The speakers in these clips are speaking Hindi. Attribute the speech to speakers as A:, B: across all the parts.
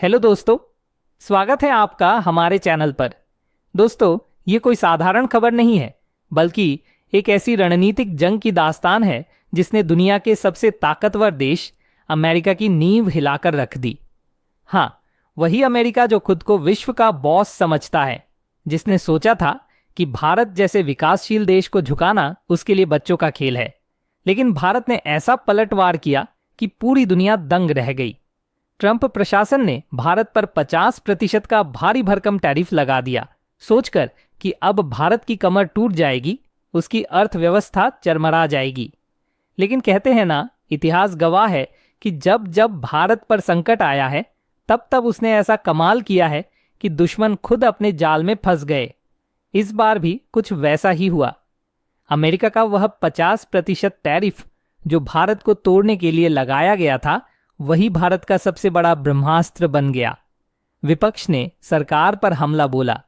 A: हेलो दोस्तों, स्वागत है आपका हमारे चैनल पर। दोस्तों, ये कोई साधारण खबर नहीं है, बल्कि एक ऐसी रणनीतिक जंग की दास्तान है जिसने दुनिया के सबसे ताकतवर देश अमेरिका की नींव हिलाकर रख दी। हाँ, वही अमेरिका जो खुद को विश्व का बॉस समझता है, जिसने सोचा था कि भारत जैसे विकासशील देश को झुकाना उसके लिए बच्चों का खेल है। लेकिन भारत ने ऐसा पलटवार किया कि पूरी दुनिया दंग रह गई। ट्रंप प्रशासन ने भारत पर 50% का भारी भरकम टैरिफ लगा दिया, सोचकर कि अब भारत की कमर टूट जाएगी, उसकी अर्थव्यवस्था चरमरा जाएगी। लेकिन कहते हैं ना, इतिहास गवाह है कि जब जब भारत पर संकट आया है, तब तब उसने ऐसा कमाल किया है कि दुश्मन खुद अपने जाल में फंस गए। इस बार भी कुछ वैसा ही हुआ। अमेरिका का वह 50% टैरिफ जो भारत को तोड़ने के लिए लगाया गया था, वही भारत का सबसे बड़ा ब्रह्मास्त्र बन गया। विपक्ष ने सरकार पर हमला बोला।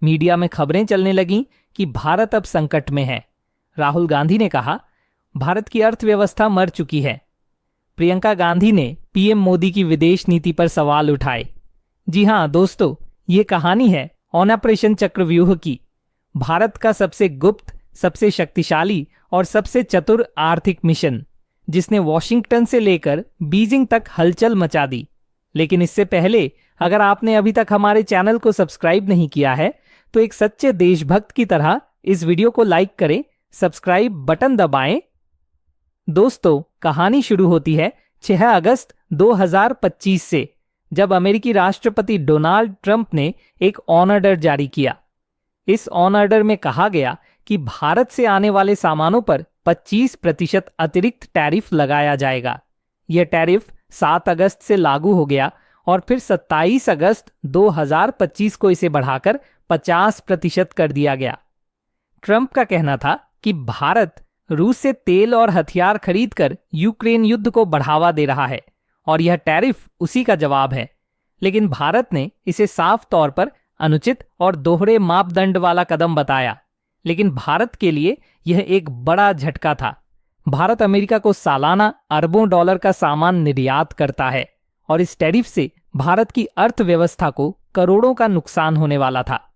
A: मीडिया में खबरें चलने लगीं कि भारत अब संकट में है। राहुल गांधी ने कहा, भारत की अर्थव्यवस्था मर चुकी है। प्रियंका गांधी ने पीएम मोदी की विदेश नीति पर सवाल उठाए। जी हां दोस्तों, ये कहानी है ऑपरेशन चक्रव्यूह की। भारत का सबसे गुप्त, सबसे शक्तिशाली और सबसे चतुर आर्थिक मिशन, जिसने वॉशिंगटन से लेकर बीजिंग तक हलचल मचा दी। लेकिन इससे पहले, अगर आपने अभी तक हमारे चैनल को सब्सक्राइब नहीं किया है, तो एक सच्चे देशभक्त की तरह इस वीडियो को लाइक करें, सब्सक्राइब बटन दबाएं। दोस्तों, कहानी शुरू होती है 6 अगस्त 2025 से, जब अमेरिकी राष्ट्रपति डोनाल्ड ट्रंप ने एक ऑर्डर जारी किया। इस ऑर्डर में कहा गया कि भारत से आने वाले सामानों पर 25% अतिरिक्त टैरिफ लगाया जाएगा। यह टैरिफ 7 अगस्त से लागू हो गया और फिर 27 अगस्त 2025 को इसे बढ़ाकर 50% कर दिया गया। ट्रंप का कहना था कि भारत रूस से तेल और हथियार खरीदकर यूक्रेन युद्ध को बढ़ावा दे रहा है और यह टैरिफ उसी का जवाब है। लेकिन भारत ने इसे साफ तौर पर अनुचित और दोहरे मापदंड वाला कदम बताया। लेकिन भारत के लिए यह एक बड़ा झटका था। भारत अमेरिका को सालाना अरबों डॉलर का सामान निर्यात करता है और इस टैरिफ से भारत की अर्थव्यवस्था को करोड़ों का नुकसान होने वाला था।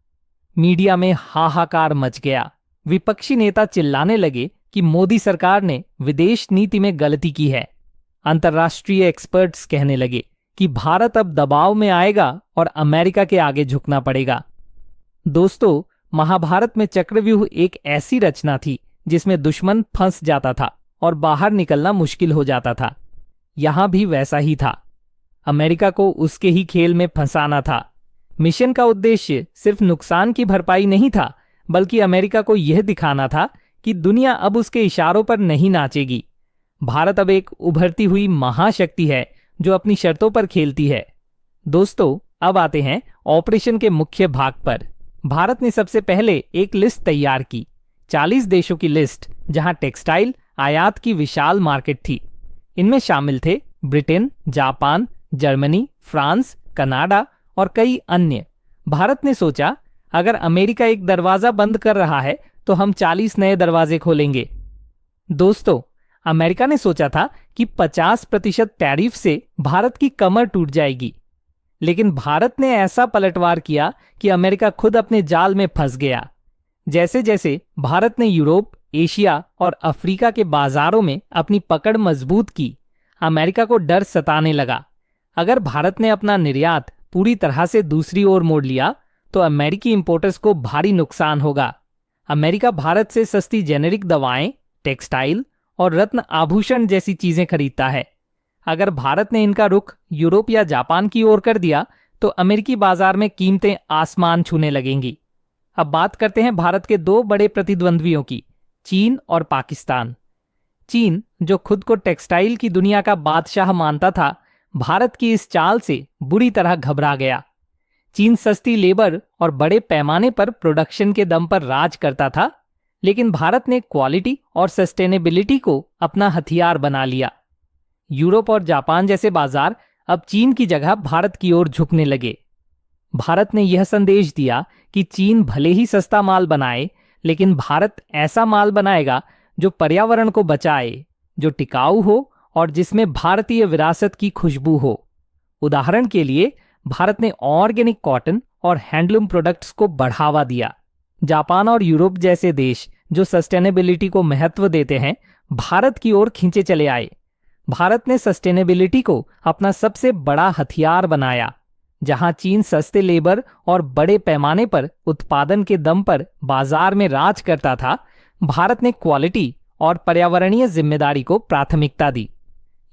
A: मीडिया में हाहाकार मच गया। विपक्षी नेता चिल्लाने लगे कि मोदी सरकार ने विदेश नीति में गलती की है। अंतर्राष्ट्रीय एक्सपर्ट्स कहने लगे कि भारत अब दबाव में आएगा और अमेरिका के आगे झुकना पड़ेगा। दोस्तों, महाभारत में चक्रव्यूह एक ऐसी रचना थी जिसमें दुश्मन फंस जाता था और बाहर निकलना मुश्किल हो जाता था। यहां भी वैसा ही था। अमेरिका को उसके ही खेल में फंसाना था। मिशन का उद्देश्य सिर्फ नुकसान की भरपाई नहीं था, बल्कि अमेरिका को यह दिखाना था कि दुनिया अब उसके इशारों पर नहीं नाचेगी। भारत अब एक उभरती हुई महाशक्ति है जो अपनी शर्तों पर खेलती है। दोस्तों, अब आते हैं ऑपरेशन के मुख्य भाग पर। भारत ने सबसे पहले एक लिस्ट तैयार की, 40 देशों की लिस्ट, जहां टेक्सटाइल आयात की विशाल मार्केट थी। इनमें शामिल थे Britain, Japan, Germany, France, Canada और कई अन्य। भारत ने सोचा, अगर अमेरिका एक दरवाजा बंद कर रहा है तो हम 40 नए दरवाजे खोलेंगे। दोस्तों, अमेरिका ने सोचा था कि 50% टैरिफ से भारत की कमर टूट जाएगी। लेकिन भारत ने ऐसा पलटवार किया कि अमेरिका खुद अपने जाल में फंस गया। जैसे जैसे भारत ने यूरोप, एशिया और अफ्रीका के बाजारों में अपनी पकड़ मजबूत की, अमेरिका को डर सताने लगा। अगर भारत ने अपना निर्यात पूरी तरह से दूसरी ओर मोड़ लिया तो अमेरिकी इंपोर्टर्स को भारी नुकसान होगा। अमेरिका भारत से सस्ती जेनेरिक दवाएं, टेक्सटाइल और रत्न आभूषण जैसी चीजें खरीदता है। अगर भारत ने इनका रुख यूरोप या जापान की ओर कर दिया तो अमेरिकी बाजार में कीमतें आसमान छूने लगेंगी। अब बात करते हैं भारत के दो बड़े प्रतिद्वंद्वियों की, चीन और पाकिस्तान। चीन, जो खुद को टेक्सटाइल की दुनिया का बादशाह मानता था, भारत की इस चाल से बुरी तरह घबरा गया। चीन सस्ती लेबर और बड़े पैमाने पर प्रोडक्शन के दम पर राज करता था, लेकिन भारत ने क्वालिटी और सस्टेनेबिलिटी को अपना हथियार बना लिया। यूरोप और जापान जैसे बाजार अब चीन की जगह भारत की ओर झुकने लगे। भारत ने यह संदेश दिया कि चीन भले ही सस्ता माल बनाए, लेकिन भारत ऐसा माल बनाएगा जो पर्यावरण को बचाए, जो टिकाऊ हो और जिसमें भारतीय विरासत की खुशबू हो। उदाहरण के लिए, भारत ने ऑर्गेनिक कॉटन और हैंडलूम प्रोडक्ट्स को बढ़ावा दिया। जापान और यूरोप जैसे देश जो सस्टेनेबिलिटी को महत्व देते हैं, भारत की ओर खींचे चले आए। भारत ने सस्टेनेबिलिटी को अपना सबसे बड़ा हथियार बनाया। जहां चीन सस्ते लेबर और बड़े पैमाने पर उत्पादन के दम पर बाजार में राज करता था, भारत ने क्वालिटी और पर्यावरणीय जिम्मेदारी को प्राथमिकता दी।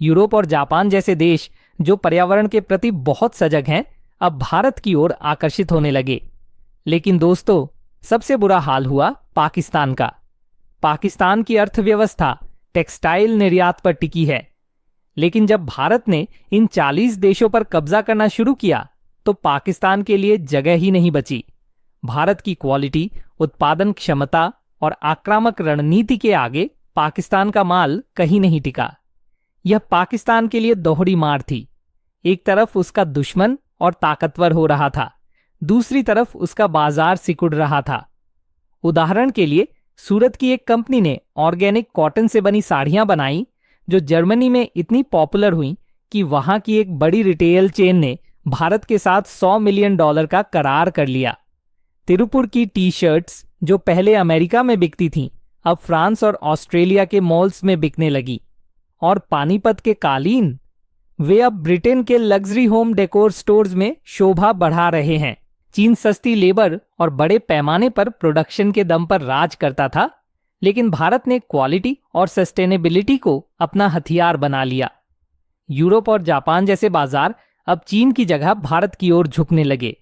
A: यूरोप और जापान जैसे देश जो पर्यावरण के प्रति बहुत सजग हैं, अब भारत की ओर आकर्षित होने लगे। लेकिन दोस्तों, सबसे बुरा हाल हुआ पाकिस्तान का। पाकिस्तान की अर्थव्यवस्था टेक्सटाइल निर्यात पर टिकी है। लेकिन जब भारत ने इन 40 देशों पर कब्जा करना शुरू किया तो पाकिस्तान के लिए जगह ही नहीं बची। भारत की क्वालिटी, उत्पादन क्षमता और आक्रामक रणनीति के आगे पाकिस्तान का माल कहीं नहीं टिका। यह पाकिस्तान के लिए दोहरी मार थी। एक तरफ उसका दुश्मन और ताकतवर हो रहा था, दूसरी तरफ उसका बाजार सिकुड़ रहा था। उदाहरण के लिए, सूरत की एक कंपनी ने ऑर्गेनिक कॉटन से बनी साड़ियां बनाई जो जर्मनी में इतनी पॉपुलर हुई कि वहां की एक बड़ी रिटेल चेन ने भारत के साथ $100 मिलियन का करार कर लिया। तिरुपुर की टी शर्ट्स जो पहले अमेरिका में बिकती थीं, अब फ्रांस और ऑस्ट्रेलिया के मॉल्स में बिकने लगी। और पानीपत के कालीन, वे अब ब्रिटेन के लग्जरी होम डेकोर स्टोर्स में शोभा बढ़ा रहे हैं। चीन सस्ती लेबर और बड़े पैमाने पर प्रोडक्शन के दम पर राज करता था, लेकिन भारत ने क्वालिटी और सस्टेनेबिलिटी को अपना हथियार बना लिया। यूरोप और जापान जैसे बाजार अब चीन की जगह भारत की ओर झुकने लगे।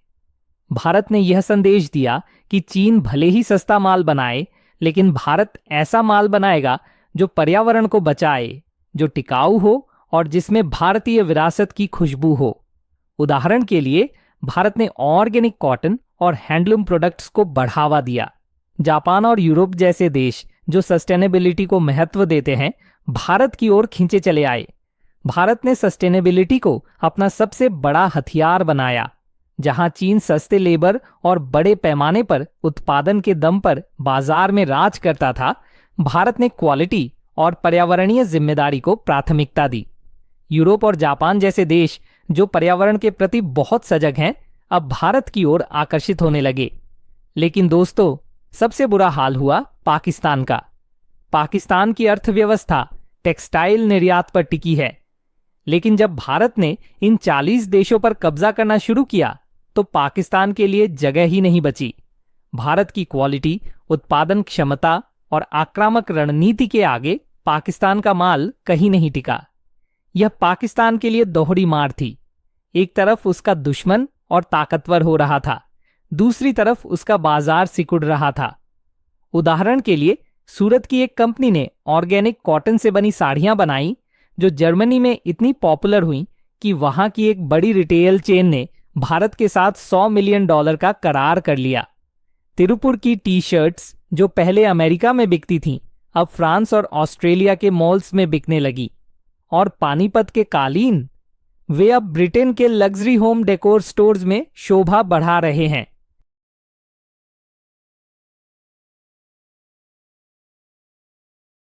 A: भारत ने यह संदेश दिया कि चीन भले ही सस्ता माल बनाए, लेकिन भारत ऐसा माल बनाएगा जो पर्यावरण को बचाए, जो टिकाऊ हो और जिसमें भारतीय विरासत की खुशबू हो। उदाहरण के लिए, भारत ने ऑर्गेनिक कॉटन और हैंडलूम प्रोडक्ट्स को बढ़ावा दिया। जापान और यूरोप जैसे देश जो सस्टेनेबिलिटी को महत्व देते हैं, भारत की ओर खींचे चले आए। भारत ने सस्टेनेबिलिटी को अपना सबसे बड़ा हथियार बनाया। जहां चीन सस्ते लेबर और बड़े पैमाने पर उत्पादन के दम पर बाजार में राज करता था, भारत ने क्वालिटी और पर्यावरणीय जिम्मेदारी को प्राथमिकता दी। यूरोप और जापान जैसे देश जो पर्यावरण के प्रति बहुत सजग हैं, अब भारत की ओर आकर्षित होने लगे। लेकिन दोस्तों, सबसे बुरा हाल हुआ पाकिस्तान का। पाकिस्तान की अर्थव्यवस्था टेक्सटाइल निर्यात पर टिकी है। लेकिन जब भारत ने इन 40 देशों पर कब्जा करना शुरू किया तो पाकिस्तान के लिए जगह ही नहीं बची। भारत की क्वालिटी, उत्पादन क्षमता और आक्रामक रणनीति के आगे पाकिस्तान का माल कहीं नहीं टिका। यह पाकिस्तान के लिए दोहरी मार थी। एक तरफ उसका दुश्मन और ताकतवर हो रहा था, दूसरी तरफ उसका बाजार सिकुड़ रहा था। उदाहरण के लिए, सूरत की एक कंपनी ने ऑर्गेनिक कॉटन से बनी साड़ियां बनाई जो जर्मनी में इतनी पॉपुलर हुई कि वहां की एक बड़ी रिटेल चेन ने भारत के साथ $100 मिलियन का करार कर लिया। तिरुपुर की टी शर्ट्स जो पहले अमेरिका में बिकती थीं, अब फ्रांस और ऑस्ट्रेलिया के मॉल्स में बिकने लगी। और पानीपत के कालीन, वे अब ब्रिटेन के लग्जरी होम डेकोर स्टोर्स में शोभा बढ़ा रहे हैं।